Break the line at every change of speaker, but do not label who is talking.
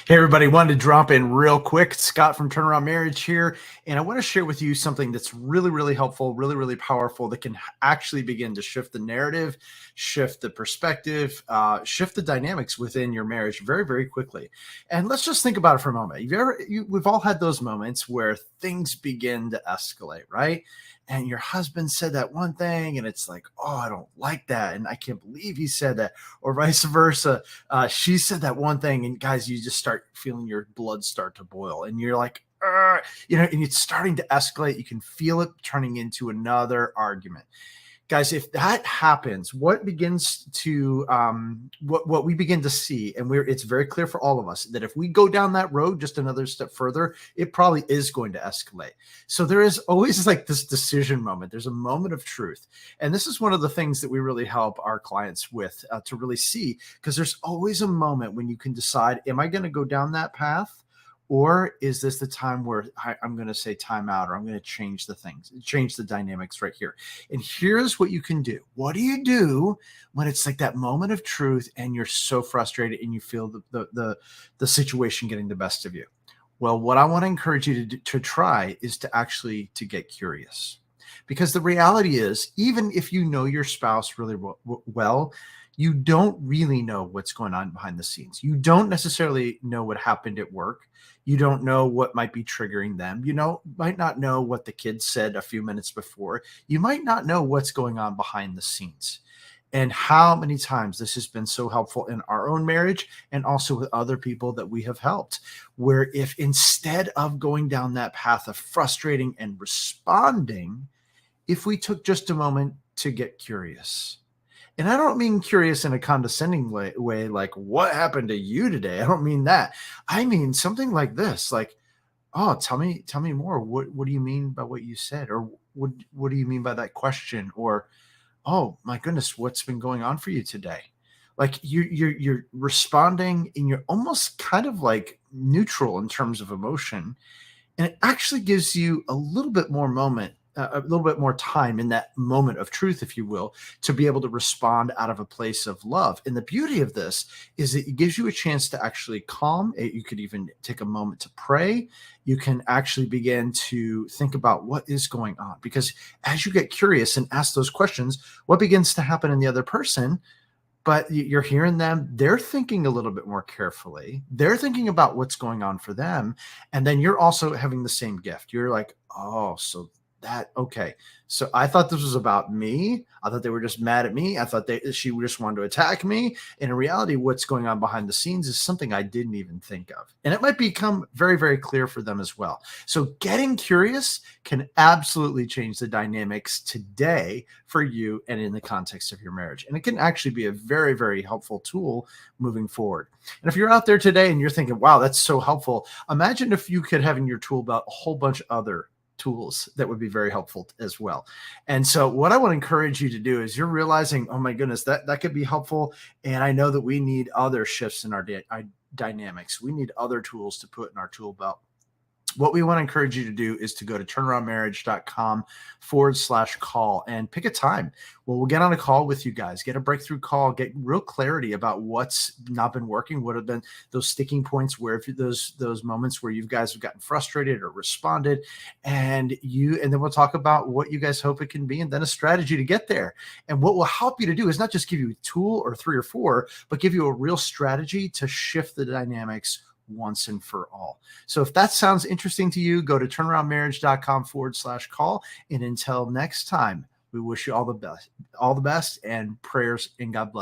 Hey, everybody, wanted to drop in real quick. Scott from Turnaround Marriage here. And I want to share with you something that's really, really helpful, really, really powerful that can actually begin to shift the narrative, shift the perspective, shift the dynamics within your marriage very, very quickly. And let's just think about it for a moment. We've all had those moments where things begin to escalate, right? And your husband said that one thing, and it's like, oh, I don't like that. And I can't believe he said that, or vice versa. She said that one thing, and guys, you just start feeling your blood start to boil, and you're like, and it's starting to escalate. You can feel it turning into another argument. Guys, if that happens, what begins to what we begin to see, and it's very clear for all of us that if we go down that road just another step further, it probably is going to escalate. So there is always like this decision moment. There's a moment of truth, and this is one of the things that we really help our clients with to really see, because there's always a moment when you can decide: am I going to go down that path? Or is this the time where I'm going to say time out, or I'm going to change the dynamics right here? And here's what you can do. What do you do when it's like that moment of truth and you're so frustrated and you feel the situation getting the best of you? Well, what I want to encourage you to try is to get curious. Because the reality is, even if you know your spouse really well, you don't really know what's going on behind the scenes. You don't necessarily know what happened at work. You don't know what might be triggering them. Might not know what the kids said a few minutes before. You might not know what's going on behind the scenes. And how many times this has been so helpful in our own marriage and also with other people that we have helped, where if instead of going down that path of frustrating and responding, if we took just a moment to get curious. And I don't mean curious in a condescending way, like, what happened to you today? I don't mean that. I mean something like this, like, oh, tell me more. What do you mean by what you said? Or what do you mean by that question? Or, oh my goodness, what's been going on for you today? Like you're responding, and you're almost kind of like neutral in terms of emotion. And it actually gives you a little bit more time in that moment of truth, if you will, to be able to respond out of a place of love. And the beauty of this is that it gives you a chance to actually calm. You could even take a moment to pray. You can actually begin to think about what is going on, because as you get curious and ask those questions, what begins to happen in the other person? But you're hearing them. They're thinking a little bit more carefully. They're thinking about what's going on for them. And then you're also having the same gift. You're like, oh, okay. So I thought this was about me. I thought they were just mad at me. I thought she just wanted to attack me. And in reality, what's going on behind the scenes is something I didn't even think of. And it might become very, very clear for them as well. So getting curious can absolutely change the dynamics today for you and in the context of your marriage. And it can actually be a very, very helpful tool moving forward. And if you're out there today and you're thinking, wow, that's so helpful, imagine if you could have in your tool belt a whole bunch of other tools that would be very helpful as well. And so what I want to encourage you to do is, you're realizing, oh my goodness, that could be helpful. And I know that we need other shifts in our dynamics. We need other tools to put in our tool belt. What we want to encourage you to do is to go to turnaroundmarriage.com/call and pick a time. Well, we'll get on a call with you guys, get a breakthrough call, get real clarity about what's not been working, what have been those sticking points, where if those moments where you guys have gotten frustrated or responded, and then we'll talk about what you guys hope it can be, and then a strategy to get there. And what will help you to do is not just give you a tool or 3 or 4, but give you a real strategy to shift the dynamics once and for all. So if that sounds interesting to you, go to turnaroundmarriage.com/call. And until next time, we wish you all the best and prayers, and God bless.